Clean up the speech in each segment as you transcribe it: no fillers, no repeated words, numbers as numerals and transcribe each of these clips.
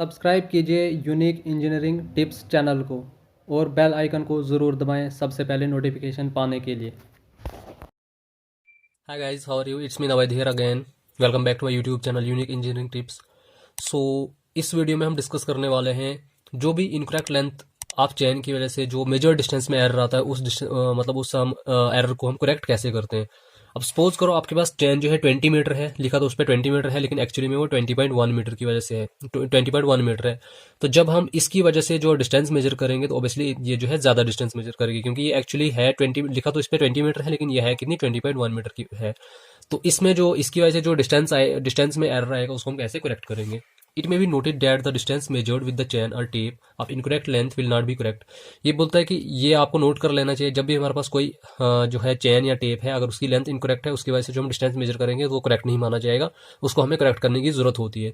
Subscribe कीजिए unique engineering tips channel को और बेल आइकन को ज़रूर दबाएं सबसे पहले नोटिफिकेशन पाने के लिए। Hi guys, how are you? It's me Navaid here again. Welcome back to my YouTube channel Unique Engineering Tips. So इस वीडियो में हम डिस्कस करने वाले हैं जो भी इनकरेक्ट लेंथ ऑफ चेन की वजह से जो मेजर डिस्टेंस में एरर आता है मतलब उस एरर को हम करेक्ट कैसे करते हैं। अब सपोज करो आपके पास चेन जो है 20 मीटर है, लिखा तो उस पर 20 मीटर है लेकिन एक्चुअली में वो 20.1 मीटर की वजह से है, 20.1 मीटर है। तो जब हम इसकी वजह से जो डिस्टेंस मेजर करेंगे तो ऑब्वियसली ये जो है ज़्यादा डिस्टेंस मेजर करेगी, क्योंकि ये एक्चुअली है 20, लिखा तो इस पर 20 मीटर है लेकिन ये है कितनी 20.1 मीटर की है। तो इसमें जो इसकी वजह से जो डिस्टेंस में एरर आएगा उसको हम कैसे करेक्ट करेंगे। It may be noted that the distance measured with the chain और tape of incorrect length will not be correct. ये बोलता है कि ये आपको नोट कर लेना चाहिए जब भी हमारे पास कोई जो है चेन या टेप है, अगर उसकी लेंथ इनकरेक्ट है उसकी वजह से जो हम डिस्टेंस मेजर करेंगे तो वो करेक्ट नहीं माना जाएगा, उसको हमें करेक्ट करने की जरूरत होती है।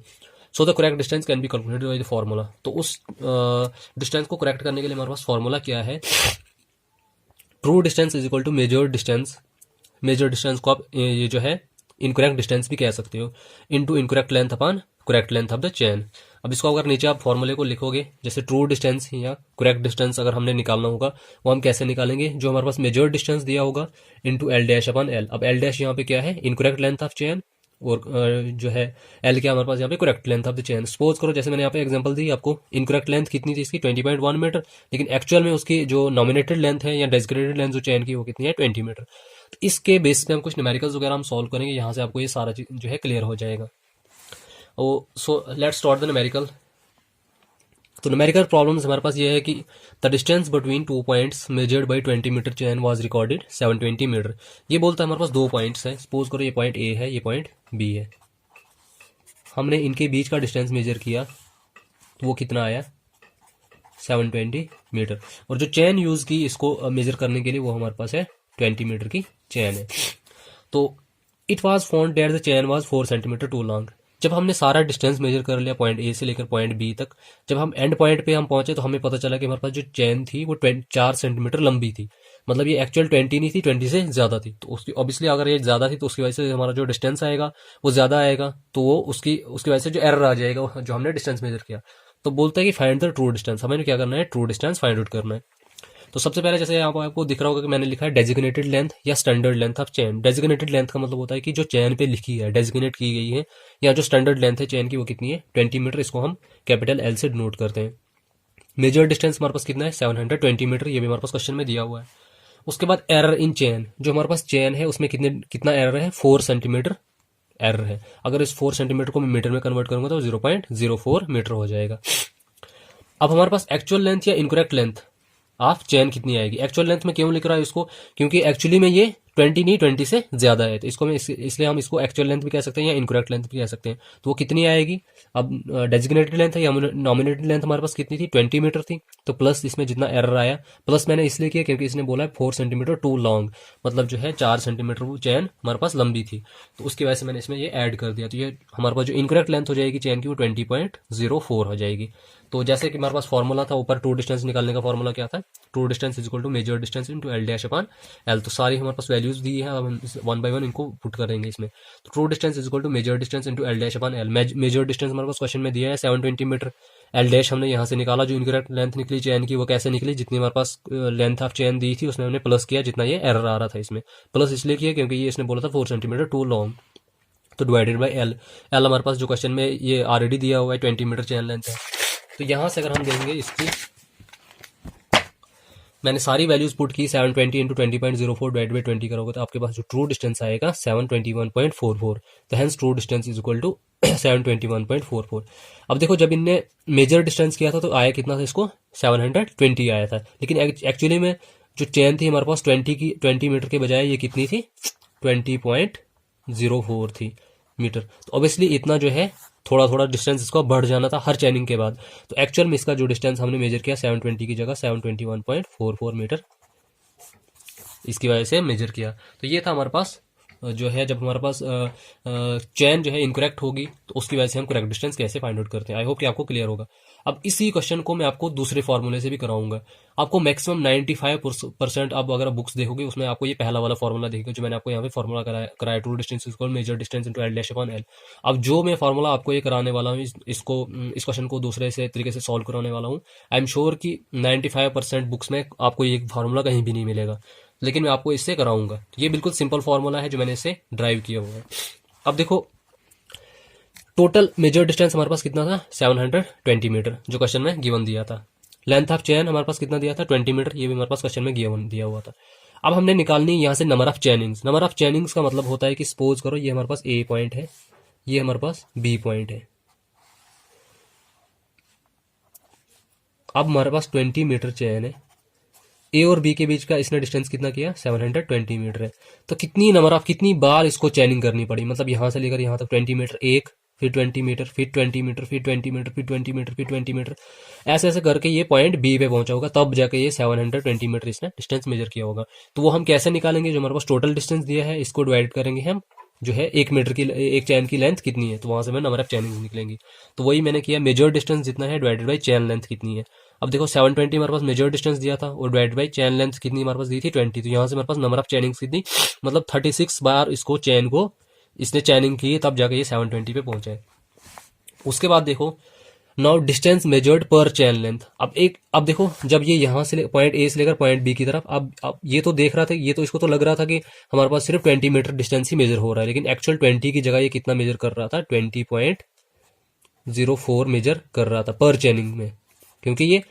So the correct distance can be calculated by the formula. तो उस डिस्टेंस को करेक्ट करने के लिए हमारे पास फार्मूला क्या है, true distance is equal to measured distance. Measure distance को आप ये जो है इनकरेक्ट डिस्टेंस भी कह सकते हो, into incorrect length upon correct length of the chain. अब इसको अगर नीचे आप फॉर्मूले को लिखोगे, जैसे ट्रू डिस्टेंस या करेक्ट डिस्टेंस अगर हमने निकालना होगा वो हम कैसे निकालेंगे, जो हमारे पास मेजर डिस्टेंस दिया होगा into L dash upon L. अब एल डैश यहाँ पे क्या है, इनकरेक्ट लेंथ ऑफ चेन, और जो है एल क्या हमारे पास यहाँ पे correct length of the chain. Suppose करो जैसे मैंने यहाँ पे एग्जांपल दी आपको, इनकरेक्ट लेंथ कितनी थी इसकी 20.1 मीटर, लेकिन एक्चुअल में उसकी जो नॉमिनेटेड लेंथ है या डेजिग्नेटेड लेंथ जो चेन की वो कितनी है 20 मीटर। तो इसके बेस पे हम कुछ न्यूमेरिकल्स वगैरह हम सॉल्व करेंगे, यहाँ से आपको ये सारा चीज जो है क्लियर हो जाएगा। So let's start the numerical. तो न्यूमेरिकल प्रॉब्लम्स हमारे पास ये है कि the distance between two points measured by 20 metre chain was recorded 720 metre. ये बोलता है हमारे पास दो पॉइंट्स है, सपोज करो ये पॉइंट ए है, ये पॉइंट बी है, हमने इनके बीच का डिस्टेंस मेजर किया तो वो कितना आया 720 मीटर। और जो चेन यूज की इसको मेजर करने के लिए वो हमारे पास है 20 मीटर की चेन है। तो it was found that the chain was 4 centimetre too long. जब हमने सारा डिस्टेंस मेजर कर लिया पॉइंट ए से लेकर पॉइंट बी तक, जब हम एंड पॉइंट पे हम पहुंचे तो हमें पता चला कि हमारे पास जो चेन थी वो 4 सेंटीमीटर लंबी थी। मतलब ये एक्चुअल 20 नहीं थी, 20 से ज्यादा थी। तो उसकी ऑब्वियसली अगर ये ज्यादा थी तो उसकी वजह से हमारा जो डिस्टेंस आएगा वो ज्यादा आएगा, तो वो उसकी उसकी वजह से जो एरर आ जाएगा जो हमने डिस्टेंस मेजर किया। तो बोलता है कि फाइंड द ट्रू डिस्टेंस, हमें क्या करना है, ट्रू डिस्टेंस फाइंड आउट करना है। तो सबसे पहले जैसे यहाँ पर आपको दिख रहा होगा कि मैंने लिखा है डेजिग्नेटेड लेंथ या standard length of chain. Designated length का मतलब होता है कि जो चेन पे लिखी है, डेजिग्नेट की गई है, या जो स्टैंडर्ड लेंथ है चेन की वो कितनी है 20 मीटर, इसको हम कैपिटल एल से डिनोट करते हैं। मेजर डिस्टेंस हमारे पास कितना है 720 मीटर, ये भी हमारे पास क्वेश्चन में दिया हुआ है। उसके बाद एरर इन चेन, जो हमारे पास चेन है उसमें कितना एरर है 4 सेंटीमीटर एरर है। अगर इस 4 सेंटीमीटर को मैं मीटर में कन्वर्ट करूंगा तो 0.04 मीटर हो जाएगा। अब हमारे पास एक्चुअल लेंथ या इनकरेक्ट लेंथ ऑफ चेन कितनी आएगी। एक्चुअल लेंथ में क्यों लिख रहा है इसको, क्योंकि एक्चुअली में ये 20 नहीं 20 से ज्यादा है, तो इसको मैं इसलिए हम इसको एक्चुअल लेंथ भी कह सकते हैं या इनकरेक्ट लेंथ भी कह सकते हैं। तो वो कितनी आएगी, अब डेजिग्नेटेड लेंथ है या नॉमिनेटेड लेंथ हमारे पास कितनी थी 20 मीटर थी, तो प्लस इसमें जितना एरर आया, प्लस मैंने इसलिए किया क्योंकि इसने बोला है 4 सेंटीमीटर टू लॉन्ग, मतलब जो है 4 सेंटीमीटर वो चेन हमारे पास लंबी थी, तो उसकी वजह से मैंने इसमें ये ऐड कर दिया। तो ये हमारे पास जो इनकरेक्ट लेंथ हो जाएगी चेन की वो 20.04 हो जाएगी। तो जैसे कि हमारे पास फॉर्मूला था ऊपर, ट्रू डिस्टेंस निकालने का फॉर्मूला क्या था, true distance is equal to measure distance into L dash upon L. तो सारी हमारे पास वैल्यूज दी है, अब हम वन बाय वन इनको पुट करेंगे इसमें। तो true distance is equal to measure distance into L dash upon L. Measure distance हमारे पास क्वेश्चन में दिया है 720 मीटर, एल डैश हमने यहाँ से निकाला, जो इनकरेक्ट लेंथ निकली चेन की वो कैसे निकली, जितनी हमारे पास लेंथ ऑफ चेन दी थी उसमें हमने प्लस किया जितना ये एरर आ रहा था इसमें। प्लस इसलिए किया क्योंकि ये इसने बोला था 4 सेंटीमीटर टू लॉन्ग, तो डिवाइडेड बाई एल। एल हमारे पास जो क्वेश्चन में ये ऑलरेडी दिया हुआ है 20 मीटर चेन लेंथ है। तो यहां से अगर हम देखेंगे इसकी, मैंने सारी वैल्यूज पुट की, 720 इंटू 20.04 डिवाइड बाई 20 करोगे तो आपके पास जो ट्रू डिस्टेंस आएगा 721.44। तो hence true distance is equal to 721.44। अब देखो जब इनने मेजर डिस्टेंस किया था तो आया कितना था, इसको 720 आया था, लेकिन एक्चुअली में जो चेन थी हमारे पास 20 मीटर के बजाय ये कितनी थी 20.04 थी मीटर। तो ऑब्वियसली इतना जो है थोड़ा थोड़ा डिस्टेंस इसका बढ़ जाना था हर चैनिंग के बाद। तो एक्चुअल में इसका जो डिस्टेंस हमने मेजर किया 720 की जगह 721.44 मीटर, इसकी वजह से मेजर किया। तो ये था हमारे पास जो है जब हमारे पास चेन जो है इनकरेक्ट होगी तो उसकी वजह से हम करेक्ट डिस्टेंस कैसे फाइंड आउट करते हैं। आई होप कि आपको क्लियर होगा। अब इसी क्वेश्चन को मैं आपको दूसरे फॉर्मूले से भी कराऊंगा। आपको मैक्सिमम 95% अब अगर आप बुक्स देखोगे उसमें आपको ये पहला वाला फॉर्मूला दिखेगा जो मैंने आपको यहाँ पे फॉर्मूला कराया true distance equal major distance into L dash upon L. अब जो मैं फॉर्मूला आपको ये कराने वाला हूँ इस क्वेश्चन को दूसरे से तरीके से सॉल्व कराने वाला हूँ। आई एम श्योर कि 95% बुक्स में आपको ये फार्मूला कहीं भी नहीं मिलेगा, लेकिन मैं आपको इससे कराऊंगा। ये बिल्कुल सिंपल फार्मूला है जो मैंने इसे ड्राइव किया हुआ है। अब देखो टोटल मेजर डिस्टेंस हमारे पास कितना था 720 मीटर जो क्वेश्चन में गिवन दिया था। लेंथ ऑफ चेन हमारे पास कितना दिया था 20 मीटर, ये भी हमारे पास क्वेश्चन में गिवन दिया हुआ था। अब हमने निकालनी यहाँ से नंबर ऑफ चैनिंग्स। नंबर ऑफ चैनिंग्स का मतलब होता है कि सपोज करो ये हमारे पास ए पॉइंट है, ये हमारे पास बी पॉइंट है। अब हमारे पास 20 मीटर चैन है, ए और बी के बीच का इसने डिस्टेंस कितना किया 720 मीटर है। तो कितनी बार इसको चैनिंग करनी पड़ी, मतलब यहां से लेकर यहां तक 20 मीटर, एक फिर 20 मीटर, फिर 20 मीटर, फिर 20 मीटर, फिर 20 मीटर, फिर 20 मीटर, ऐसे ऐसे करके ये पॉइंट बी पे पहुंचा होगा, तब जाके ये 720 मीटर इसने डिस्टेंस मेजर किया होगा। तो वो हम कैसे निकालेंगे, जो हमारे पास टोटल डिस्टेंस दिया है इसको डिवाइड करेंगे हम जो है एक चैन की लेंथ कितनी है, तो वहां से मैं नंबर ऑफ चैनिंग निकलेंगी। तो वही मैंने किया, मेजर डिस्टेंस जितना है डिवाइडेड बाई चैन लेंथ कितनी है। अब देखो 720 हमारे पास मेजर डिस्टेंस दिया था और डिवाइड बाई चैन लेंथ कितनी हमारे पास दी थी 20, तो यहाँ से हमारे पास नंबर ऑफ चैनिंग कितनी, मतलब 36 बार इसको चैन को इसने चैनिंग की, तब जाके ये 720 पे पहुंचा है। उसके बाद देखो नाउ डिस्टेंस मेजर्ड पर चैन लेंथ। अब देखो जब ये यहाँ से पॉइंट ए से लेकर पॉइंट बी की तरफ, अब ये तो देख रहा था, ये तो इसको तो लग रहा था कि हमारे पास सिर्फ 20 मीटर डिस्टेंस ही मेजर हो रहा है, लेकिन एक्चुअल 20 की जगह ये कितना मेजर कर रहा था 20.04 मेजर कर रहा था पर चैनिंग में, क्योंकि ये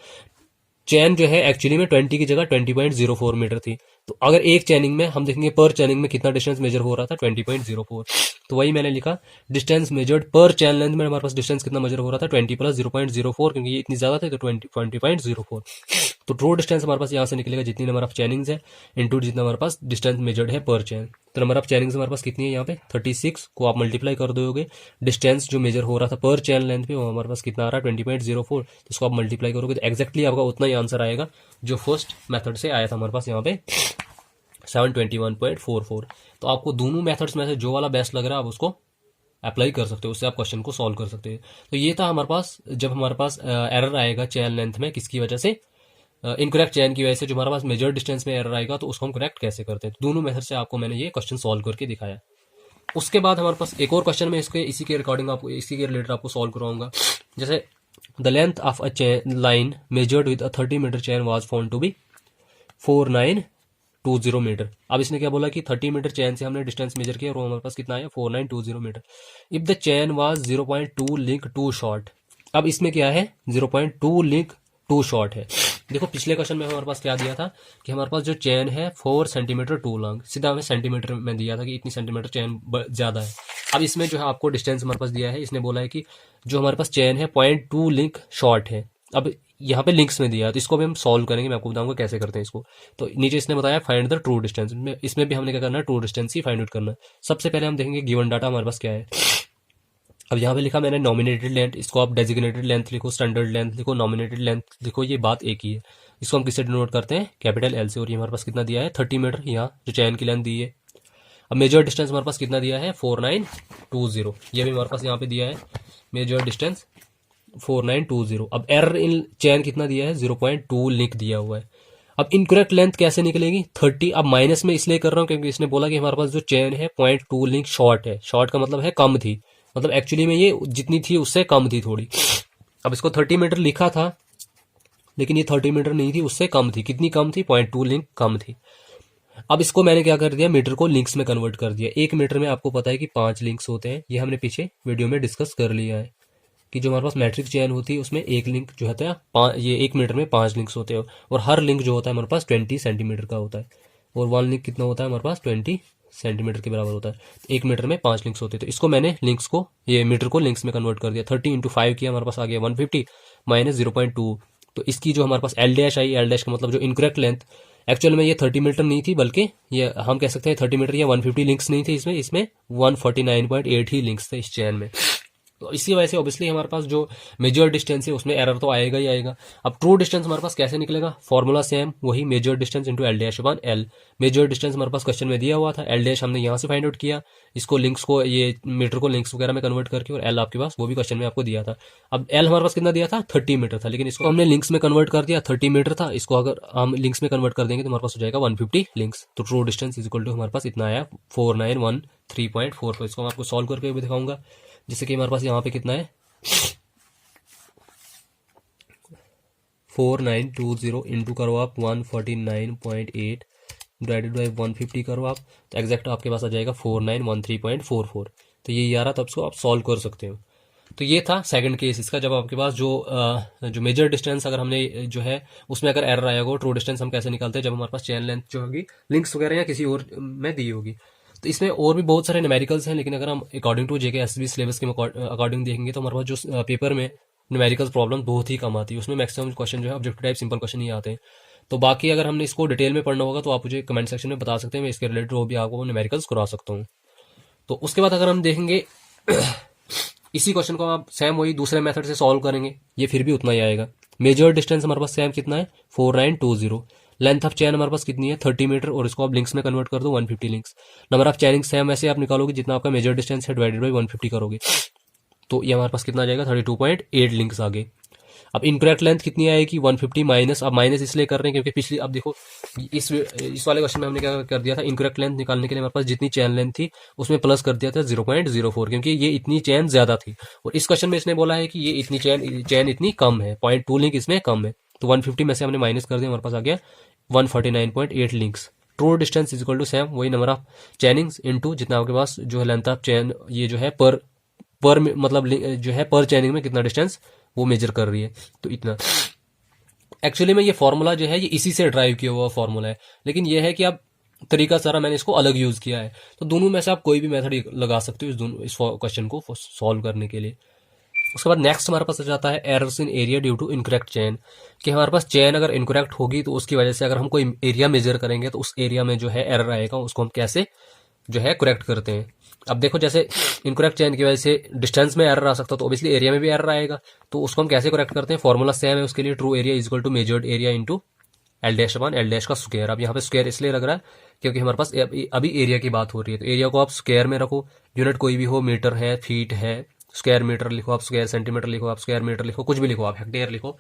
चैन जो है एक्चुअली में 20 की जगह 20.04 मीटर थी। तो अगर एक चैनिंग में हम देखेंगे पर चैनिंग में कितना डिस्टेंस मेजर हो रहा था 20.04, तो वही मैंने लिखा डिस्टेंस मेजर्ड पर चैन लेंथ में हमारे पास डिस्टेंस कितना मेजर हो रहा था 20 प्लस 0.04, क्योंकि ये इतनी ज्यादा थी तो 20.04। तो ट्रू डिस्टेंस हमारे पास यहाँ से निकलेगा जितनी नंबर ऑफ चैनिंग्स है इंटू जितना हमारे पास डिस्टेंस मेजर्ड है पर चैन। तो नंबर ऑफ चैनिंग्स हमारे पास कितनी है यहाँ पे 36 को आप मल्टीप्लाई कर दोगे, डिस्टेंस जो मेजर हो रहा था पर चैन लेंथ पे वो हमारे पास कितना आ रहा है 20.04, तो इसको आप मल्टीप्लाई करोगे तो एक्जैक्टली आपका उतना ही आंसर आएगा जो फर्स्ट मेथड से आया था हमारे पास यहाँ पे 721.44। तो आपको दोनों मेथड्स में से जो वाला बेस्ट लग रहा है आप उसको अप्लाई कर सकते हो, उससे आप क्वेश्चन को सॉल्व कर सकते हो। तो ये था हमारे पास, जब हमारे पास एरर आएगा चैन लेंथ में किसकी वजह से, इनकरेक्ट चैन की वजह से, जो हमारे पास मेजर डिस्टेंस में एरर आएगा तो उसको हम करेक्ट कैसे करते हैं। दोनों मेथड से आपको मैंने ये क्वेश्चन सॉल्व करके दिखाया। उसके बाद हमारे पास एक और क्वेश्चन में इसी के रिकॉर्डिंग आपको इसी के रिलेटेड आपको सॉल्व कराऊंगा। जैसे the length of a chain line measured with a 30 metre chain was found to be 4920 metre. अब इसने क्या बोला कि 30 मीटर चैन से हमने डिस्टेंस मेजर किया और हमारे पास कितना आया 4920 metre. If the chain was 0.2 link too short. अब इसमें क्या है 0.2 लिंक टू शॉर्ट है। देखो पिछले क्वेश्चन में हमारे पास क्या दिया था कि हमारे पास जो चैन है 4 सेंटीमीटर टू लॉन्ग, सीधा हमें सेंटीमीटर में दिया था कि इतनी सेंटीमीटर चैन ज्यादा है। अब इसमें जो है आपको डिस्टेंस हमारे पास दिया है, इसने बोला है कि जो हमारे पास चैन है 0.2 लिंक शॉर्ट है। अब यहाँ पे लिंक्स में दिया है तो इसको भी हम सॉल्व करेंगे, मैं आपको बताऊंगा कैसे करते हैं इसको। तो नीचे इसने बताया फाइंड द ट्रू डिस्टेंस, इसमें भी हमने क्या करना है ट्रू डिस्टेंस ही फाइंड आउट करना है। सबसे पहले हम देखेंगे गिवन डाटा हमारे पास क्या है। अब यहाँ पे लिखा मैंने नॉमिनेटेड लेंथ, इसको आप डेजिग्नेटेड लेंथ लिखो, स्टैंडर्ड लेंथ लिखो, नॉमिनेटेड लेंथ लिखो, ये बात एक ही है। इसको हम किससे डिनोट करते हैं कैपिटल एल से। और ये हमारे पास कितना दिया है 30 मीटर, यहाँ जो चैन की लेंथ दी है। अब मेजर डिस्टेंस हमारे पास कितना दिया है 4920, ये भी हमारे पास यहाँ पे दिया है मेजर डिस्टेंस 4920। अब एरर इन चैन कितना दिया है 0.2 लिंक दिया हुआ है। अब इनकरेक्ट लेंथ कैसे निकलेगी 30। अब माइनस में इसलिए कर रहा हूँ क्योंकि इसने बोला कि हमारे पास जो चैन है 0.2 लिंक शॉर्ट है। शॉर्ट का मतलब है कम थी, मतलब एक्चुअली में ये जितनी थी उससे कम थी थोड़ी। अब इसको 30 मीटर लिखा था लेकिन ये 30 मीटर नहीं थी, उससे कम थी। कितनी कम थी 0.2 लिंक कम थी। अब इसको मैंने क्या कर दिया मीटर को लिंक्स में कन्वर्ट कर दिया। एक मीटर में आपको पता है कि 5 लिंक्स होते हैं, ये हमने पीछे वीडियो में डिस्कस कर लिया है कि जो हमारे पास मैट्रिक चैन होती है उसमें एक लिंक जो होता है ये 1 मीटर में 5 लिंक्स होते हैं और हर लिंक जो होता है हमारे पास 20 सेंटीमीटर का होता है और 1 लिंक कितना होता है हमारे पास 20 सेंटीमीटर के बराबर होता है। तो 1 मीटर में 5 लिंक्स होते हैं। तो इसको मैंने लिंक्स को ये मीटर को लिंक्स में कन्वर्ट कर दिया। 30 इंटू 5 किया, हमारे पास आ गया 150 माइनस 0.2। तो इसकी जो हमारे पास L dash I, L dash का मतलब जो इनकरेक्ट लेंथ, एक्चुअल में ये 30 मीटर नहीं थी बल्कि ये हम कह सकते हैं 30 मीटर या 150 लिंक्स नहीं थे इसमें 149.8 ही लिंक्स थे इस चैन में। तो इसी वजह से ऑब्वियसली हमारे पास जो मेजर डिस्टेंस है उसमें एरर तो आएगा ही आएगा। अब ट्रू डिस्टेंस हमारे पास कैसे निकलेगा, फॉर्मूला सेम वही, major distance into L dash upon L. Measure distance हमारे पास क्वेश्चन में दिया हुआ था, एल डैश हमने यहाँ से फाइंड आउट किया, इसको लिंक्स को, ये मीटर को लिंक्स वगैरह में कन्वर्ट करके, और एल आपके पास वो भी क्वेश्चन में आपको दिया था। अब एल हमारे पास कितना दिया था, 30 मीटर था, लेकिन इसको हमने लिंक्स में कन्वर्ट कर दिया, 30 मीटर था, इसको अगर हम लिंक्स में कन्वर्ट कर देंगे तो हमारे पास हो जाएगा 150 लिंक्स। तो true distance is equal to हमारे पास इतना आया 4913.44। इसको मैं आपको सॉल्व करके भी दिखाऊंगा, जैसे कि हमारे पास यहाँ पे कितना है 4920 इंटू करो आप 149.8 डिवाइडेड बाई 150 करो आप, तो एग्जैक्ट आपके पास आ जाएगा 4913.44। तो ये आ रहा, तब इसको आप सॉल्व कर सकते हो। तो ये था सेकंड केस इसका, जब आपके पास जो मेजर डिस्टेंस अगर हमने जो है उसमें अगर एरर आया होगा, ट्रू डिस्टेंस हम कैसे निकालते हैं जब हमारे पास चेन लेंथ जो होगी लिंक्स वगैरह या किसी और में दी होगी। तो इसमें और भी बहुत सारे न्यूमेरिकल्स हैं, लेकिन अगर हम according to JK SB syllabus के अकॉर्डिंग देखेंगे तो हमारे पास जो पेपर में न्यूमेरिकल्स प्रॉब्लम बहुत ही कम आती है, उसमें मैक्सिमम क्वेश्चन जो है ऑब्जेक्टिव टाइप सिंपल क्वेश्चन ही आते हैं। तो बाकी अगर हमने इसको डिटेल में पढ़ना होगा तो आप मुझे कमेंट सेक्शन में बता सकते हैं, मैं इसके रिलेटेड वो भी आपको न्यूमेरिकल्स करा सकता हूँ। तो उसके बाद अगर हम देखेंगे इसी क्वेश्चन को आप सेम वही दूसरे मेथड से सॉल्व करेंगे, ये फिर भी उतना ही आएगा। मेजर डिस्टेंस हमारे पास सेम कितना है 4920, लेंथ ऑफ चैन हमारे पास कितनी है 30 मीटर, और इसको आप लिंक्स में कन्वर्ट कर दो 150 लिंक्स। नंबर ऑफ चैनिंग सेम ऐसे आप निकालोगे जितना आपका मेजर डिस्टेंस है डिवाइडेड बाई 150 करोगे, तो ये हमारे पास कितना आ जाएगा 32.8 लिंक्स आगे। अब इनकरेक्ट लेंथ कितनी आएगी 150 माइनस, अब माइनस इसलिए कर रहे हैं क्योंकि पिछली, अब देखो इस वाले क्वेश्चन में हमने क्या कर दिया था, इनकरेक्ट लेंथ निकालने के लिए हमारे पास जितनी चैन लेंथ थी उसमें प्लस कर दिया था 0.04, क्योंकि ये इतनी चैन ज्यादा थी। और इस क्वेश्चन में इसने बोला है कि ये इतनी चैन इतनी कम है, 0.2 लिंक इसमें कम है, तो 150 में से हमने माइनस कर दिया, हमारे पास आ गया 149.8 links. True distance is equal to same वही नंबर ऑफ चैनिंग्स इनटू जितना आपके पास जो है लेंथ ऑफ चैन, ये जो है पर मतलब जो है पर चैनिंग में कितना डिस्टेंस वो मेजर कर रही है, तो इतना। एक्चुअली में ये फॉर्मूला जो है ये इसी से ड्राइव किया हुआ फॉर्मूला है, लेकिन ये है कि अब तरीका सारा मैंने इसको अलग यूज किया है। तो दोनों में से आप कोई भी मेथड लगा सकते हो इस क्वेश्चन को सॉल्व करने के लिए। उसके बाद नेक्स्ट हमारे पास आ जाता है errors in area due to incorrect chain, कि हमारे पास चेन अगर इनकरेक्ट होगी तो उसकी वजह से अगर हम कोई एरिया मेजर करेंगे तो उस एरिया में जो है एरर आएगा, उसको हम कैसे जो है करेक्ट करते हैं। अब देखो जैसे इनकरेक्ट चेन की वजह से डिस्टेंस में एरर आ सकता है, तो ऑब्वियसली एरिया में भी एरर आएगा, तो उसको हम कैसे करेक्ट करते हैं, फॉर्मूला सेम है उसके लिए, true area is equal to measured area into L dash upon L dash का स्क्वायर। अब यहाँ पे स्क्वायर इसलिए लग रहा है क्योंकि हमारे पास अभी एरिया की बात हो रही है, तो एरिया को आप स्क्वायर में रखो, यूनिट कोई भी हो, मीटर है, फीट है, स्क्वायर मीटर लिखो आप, स्क्वायर सेंटीमीटर लिखो आप, स्क्वायर मीटर लिखो, कुछ भी लिखो आप, हेक्टेयर लिखो,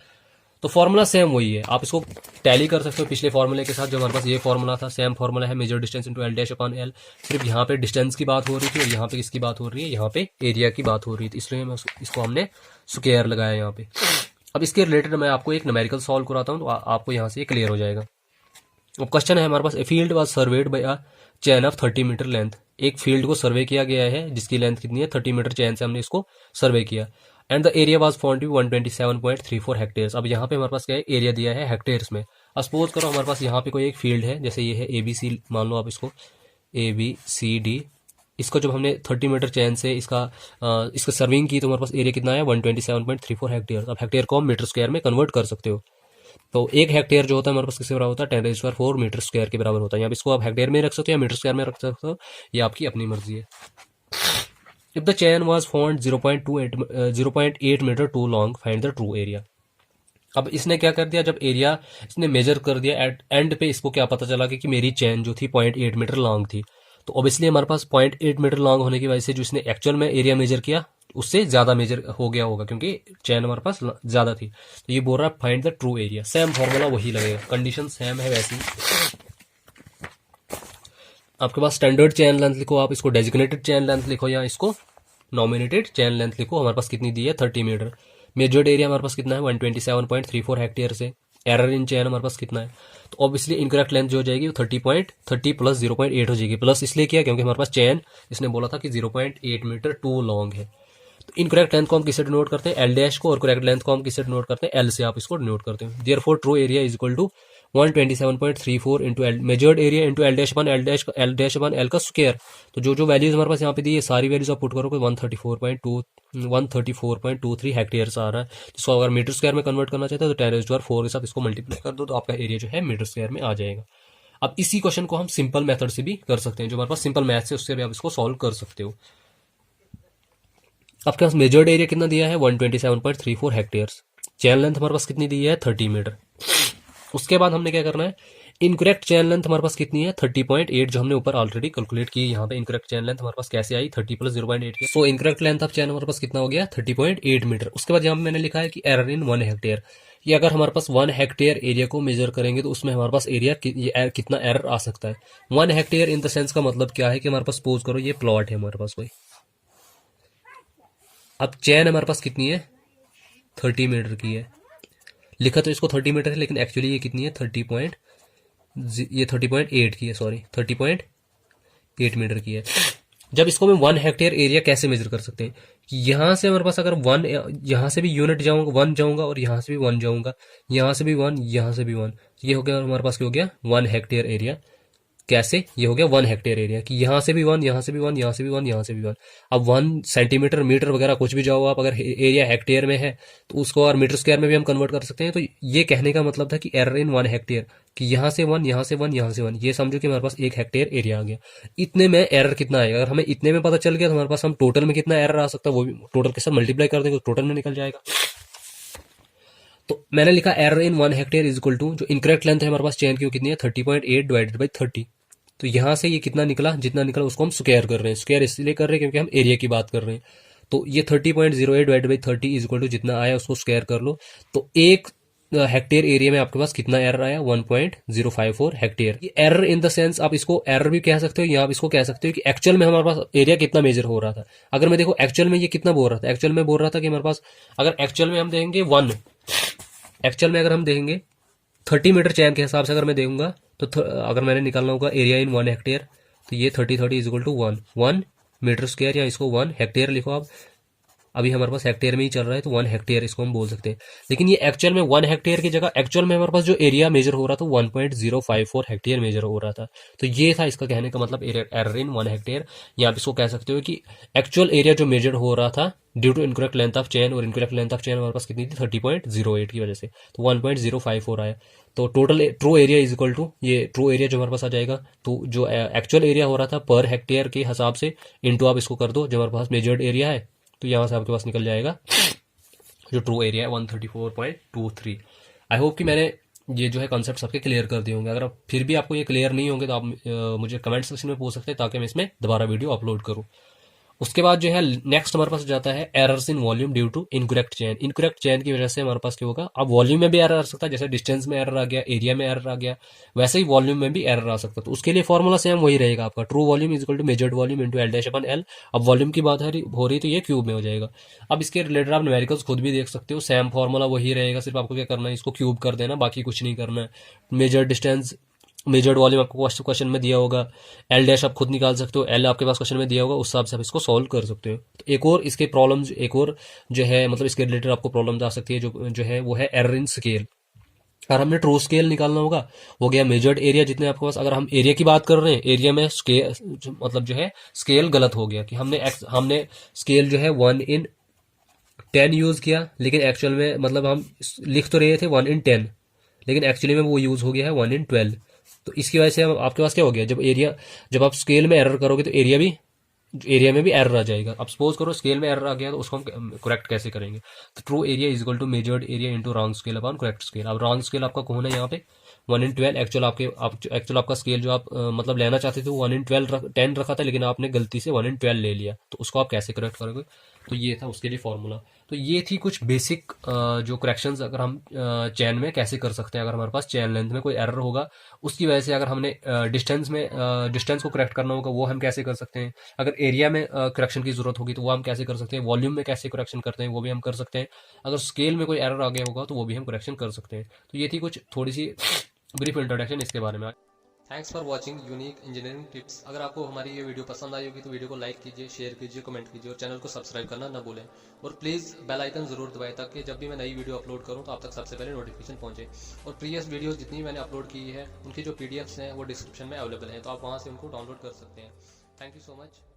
तो फॉर्मूला सेम वही है। आप इसको टैली कर सकते हो पिछले फॉर्मूले के साथ, जो हमारे पास ये फॉर्मूला था सेम फॉर्मूला है, major distance into L dash upon L. सिर्फ यहाँ पे डिस्टेंस की बात हो रही थी और यहाँ पे किसकी बात हो रही है, यहाँ पे एरिया की बात हो रही थी, इसलिए इसको हमने स्क्वायर लगाया यहाँ पे। अब इसके रिलेटेड मैं आपको एक न्यूमेरिकल सॉल्व कराता हूँ, तो आपको यहाँ से क्लियर हो जाएगा। अब क्वेश्चन है हमारे पास, a field was surveyed by a chain of 30 metre length, एक फील्ड को सर्वे किया गया है जिसकी लेंथ कितनी है 30 मीटर, चैन से हमने इसको सर्वे किया, and the area was found to 127.34 hectares. अब यहाँ पे हमारे पास क्या है, एरिया दिया है हेक्टेयर्स में। अब सपोज करो हमारे पास यहाँ पे कोई एक फील्ड है, जैसे ये है ABC, मान लो आप इसको ABCD, इसको जब हमने 30 मीटर चैन से इसका सर्विंग की तो हमारे पास एरिया कितना है 127.34 हेक्टेयर। अब हेक्टेयर को हम मीटर स्क्वायर में कन्वर्ट कर सकते हो, तो एक हेक्टेयर जो होता है हमारे पास किसके बराबर होता है 10⁴ मीटर स्क्वायर के बराबर होता है। यहाँ इसको आप हेक्टेयर में रख सकते हो या मीटर स्क्वायर में रख सकते हो, ये आपकी अपनी मर्जी है। If the chain was found 0.8 metre too long, find the true area. अब इसने क्या कर दिया, जब एरिया इसने मेजर कर दिया एट एंड पे, इसको क्या पता चला कि मेरी चैन जो थी 0.8 मीटर लॉन्ग थी, तो ऑब्वियसली हमारे पास 0.8 मीटर लॉन्ग होने की वजह से जो इसने एक्चुअल में एरिया मेजर किया उससे ज्यादा मेजर हो गया होगा, क्योंकि चैन हमारे पास ज्यादा थी। तो ये बोल रहा है find the true area, same formula वही लगेगा, कंडीशन सेम है वैसी। आपके पास स्टैंडर्ड चैन लेंथ लिखो, आप इसको डेजिग्नेटेड चैन लेंथ लिखो या इसको नॉमिनेटेड चैन लेंथ लिखो। हमारे पास कितनी दी है 30 मीटर। मेजर्ड एरिया हमारे पास कितना है 127.34 हेक्टेयर से। एरर इन चैन हमारे पास कितना है, तो ऑब्वियसली इनकरेक्ट लेंथ जो हो जाएगी वो 30 प्लस 0.8 हो जाएगी। प्लस इसलिए किया क्योंकि हमारे पास चैन इसने बोला था कि 0.8 मीटर टू लॉन्ग है। तो इनकरेक्ट लेंथ को हम किससे डिनोट करते हैं, एल डैश को, और करेक्ट लेंथ को हम किससे डिनोट करते हैं, एल से आप इसको डिनोट करते हैं। Therefore true area is equal to 127.34 into L measured area into L dash upon L का स्क्वायर। तो जो वैल्यूज हमारे पास यहाँ पे दी है सारी वैल्यूज आप पुट करोगे 134.23 हेक्टेयर्स आ रहा है, जिसको अगर मीटर स्क्वायर में कन्वर्ट करना चाहते हो तो 10⁴ के साथ इसको मल्टीप्लाई कर दो तो आपका एरिया जो है मीटर स्क्वायर में आ जाएगा। अब इसी क्वेश्चन को हम सिंपल मेथड से भी कर सकते हैं, जो हमारे पास सिंपल मैथ है उससे भी आप इसको सॉल्व कर सकते हो। आपके पास मेजर्ड एरिया कितना दिया है 127.34 हेक्टेयर्स। चैन लेंथ हमारे पास कितनी दी है 30 मीटर। उसके बाद हमने क्या करना है, इनकरेक्ट चैन लेंथ हमारे पास कितनी है 30.8, जो हमने ऊपर ऑलरेडी कैलकुलेट की। यहाँ पे इनकरेक्ट चैन लेंथ हमारे पास कैसे आई 30 + 0.8 की। सो इनकरेक्ट लेंथ ऑफ चैन हमारे पास कितना हो गया 30.8 मीटर। उसके बाद यहाँ पे मैंने लिखा है कि एरर इन 1 हेक्टेयर। ये अगर हमारे पास 1 हेक्टेयर एरिया को मेजर करेंगे तो उसमें हमारे पास एरिया कितना एरर आ सकता है। 1 हेक्टेयर इन द सेंस का मतलब क्या है कि हमारे पास सपोज करो ये प्लॉट है हमारे पास कोई। अब चैन हमारे पास कितनी है 30 मीटर की है। लिखा तो इसको 30 मीटर है लेकिन एक्चुअली ये कितनी है 30.8 की है, सॉरी 30.8 मीटर की है। जब इसको मैं 1 हेक्टेयर एरिया कैसे मेजर कर सकते हैं कि यहाँ से हमारे पास अगर 1, यहाँ से भी यूनिट जाऊंगा 1 जाऊंगा और यहाँ से भी 1 जाऊंगा, यहाँ से भी 1, यहाँ से भी 1, ये हो गया हमारे पास क्या हो गया 1 हेक्टेयर एरिया। कैसे, ये हो गया 1 हेक्टेयर एरिया कि यहाँ से भी 1, यहाँ से भी 1, यहाँ से भी 1, यहाँ से भी 1। अब 1 सेंटीमीटर मीटर वगैरह कुछ भी जाओ आप, अगर एरिया हेक्टेयर में है तो उसको और मीटर स्क्वायर में भी हम कन्वर्ट कर सकते हैं। तो ये कहने का मतलब था कि एरर इन 1 हेक्टेयर कि यहाँ से 1, यहाँ से 1, यहाँ से 1, ये समझो कि हमारे पास 1 हेक्टेयर एरिया आ गया। इतने में एरर कितना आएगा, अगर हमें इतने में पता चल गया तो हमारे पास हम टोटल में कितना एरर आ सकता है वो भी टोटल के साथ मल्टीप्लाई कर देंगे तो टोटल में निकल जाएगा। तो मैंने लिखा error in 1 hectare is equal to, जो इनकरेक्ट लेंथ है हमारे पास चेन की वो कितनी है 30.8 डिवाइडेड बाई 30। तो यहाँ से ये कितना निकला, जितना निकला उसको हम स्क्वायर कर रहे हैं। स्क्वायर इसलिए कर रहे हैं क्योंकि हम एरिया की बात कर रहे हैं। तो ये 30.08 divided by 30 is equal to जितना आया उसको स्क्वायर कर लो। तो 1 हेक्टेयर एरिया में आपके पास कितना एरर आया 1.054 हेक्टेयर। ये एरर इन द सेंस आप इसको एरर भी कह सकते हो या आप इसको कह सकते हो कि एक्चुअल में हमारे पास एरिया कितना मेजर हो रहा था। अगर मैं देखो एक्चुअल में ये कितना बोल रहा था, एक्चुअल में बोल रहा था कि हमारे पास अगर एक्चुअल में हम देखेंगे 1, एक्चुअल में अगर हम देखेंगे 30 मीटर चैन के हिसाब से अगर मैं देखूंगा तो अगर मैंने निकालना होगा एरिया इन 1 हेक्टेयर तो ये 30 is equal to 1 metre square, या इसको 1 हेक्टेयर लिखो आप। अभी हमारे पास हेक्टेयर में ही चल रहा है तो 1 हेक्टेयर इसको हम बोल सकते हैं। लेकिन ये एक्चुअल में 1 हेक्टेयर की जगह एक्चुअल में हमारे पास जो एरिया मेजर हो रहा था 1.054 हेक्टेयर मेजर हो रहा था। तो ये था इसका कहने का मतलब एरर इन 1 हेक्टेयर। या आप इसको कह सकते हो कि एक्चुअल एरिया जो मेजर हो रहा था due to incorrect length of chain, और इनकरेक्ट लेंथ ऑफ चेन हमारे पास कितनी थी 30.08 की वजह से, तो 1.054 आया। तो total true area is equal to, ये ट्रू एरिया जो हमारे पास आ जाएगा तो जो एक्चुअल एरिया हो रहा था पर हेक्टेयर के हिसाब से इंटू आप इसको कर दो जो हमारे पास मेजर्ड एरिया है, तो यहाँ से आपके पास निकल जाएगा जो ट्रू एरिया है 134.23। आई होप कि मैंने ये जो है कॉन्सेप्ट सबके क्लियर कर दिए होंगे। अगर आप फिर भी आपको ये क्लियर नहीं होंगे तो आप मुझे कमेंट सेक्शन में पूछ सकते हैं ताकि मैं इसमें दोबारा वीडियो अपलोड करूँ। उसके बाद जो है नेक्स्ट हमारे पास जाता है errors in volume due to incorrect chain. Incorrect chain की वजह से हमारे पास क्या होगा, अब वॉल्यूम में भी एरर आ सकता है, जैसे डिस्टेंस में एरर आ गया, एरिया में एरर आ गया, वैसे ही वॉल्यूम में भी एरर आ सकता है। तो उसके लिए फॉर्मूला सेम वही रहेगा आपका, true volume is equal to measured volume into L dash upon L. अब वॉल्यूम की बात हो रही तो ये क्यूब में हो जाएगा। अब इसके रिलेटेड आप न्यूमेरिकल्स खुद भी देख सकते हो, सेम फॉर्मूला वही रहेगा, सिर्फ आपको क्या करना है इसको क्यूब कर देना, बाकी कुछ नहीं करना है। मेजर्ड डिस्टेंस, मेजर्ड वॉल्यूम आपको क्वेश्चन में दिया होगा, एल डैश आप खुद निकाल सकते हो, एल आपके पास क्वेश्चन में दिया होगा, उस हिसाब से आप इसको सॉल्व कर सकते हो। तो एक और इसके प्रॉब्लम्स, एक और जो है मतलब इसके रिलेटेड आपको प्रॉब्लम्स आ सकती है जो है वो है एरर इन स्केल। अगर हमने ट्रू स्केल निकालना होगा, हो गया मेजर्ड एरिया जितने आपके पास, अगर हम एरिया की बात कर रहे हैं एरिया में स्केल मतलब जो है स्केल गलत हो गया कि हमने स्केल जो है 1/10 यूज किया, लेकिन एक्चुअल में मतलब हम लिख तो रहे थे 1/10, लेकिन एक्चुअली में वो यूज हो गया है 1/12। तो इसकी वजह से आपके पास क्या हो गया, जब आप स्केल में एरर करोगे तो एरिया में भी एरर आ जाएगा। अब सपोज करो स्केल में एरर आ गया तो उसको हम करेक्ट कैसे करेंगे, तो true area is equal to measured area into wrong scale upon correct scale. अब रॉन्ग स्केल आपका कौन है यहाँ पे 1/12, एक्चुअल आपका स्केल जो आप मतलब लेना चाहते थे वो 1/10 रखा था, लेकिन आपने गलती से 1/12 ले लिया, तो उसको आप कैसे करेक्ट करोगे। तो ये था उसके लिए फॉर्मूला। तो ये थी कुछ बेसिक जो करेक्शंस अगर हम चैन में कैसे कर सकते हैं, अगर हमारे पास चैन लेंथ में कोई एरर होगा उसकी वजह से, अगर हमने डिस्टेंस को करेक्ट करना होगा वो हम कैसे कर सकते हैं, अगर एरिया में करेक्शन की जरूरत होगी तो वो हम कैसे कर सकते हैं, वॉल्यूम में कैसे करेक्शन करते हैं वो भी हम कर सकते हैं, अगर स्केल में कोई एरर आ गया होगा तो वो भी हम करेक्शन कर सकते हैं। तो ये थी कुछ थोड़ी सी ब्रीफ इंट्रोडक्शन इसके बारे में। Thanks for watching unique engineering tips. अगर आपको हमारी ये वीडियो पसंद आई होगी तो वीडियो को लाइक कीजिए, शेयर कीजिए, कमेंट कीजिए और चैनल को सब्सक्राइब करना ना भूलें। और प्लीज़ बेल आइकन जरूर दबाएं ताकि जब भी मैं नई वीडियो अपलोड करूं तो आप तक सबसे पहले नोटिफिकेशन पहुंचे। और प्रीवियस वीडियोस जितनी मैंने अपलोड की है उनकी जो PDFs हैं वो डिस्क्रिप्शन में अवेलेबल हैं, तो आप वहाँ से उनको डाउनलोड कर सकते हैं। Thank you so much.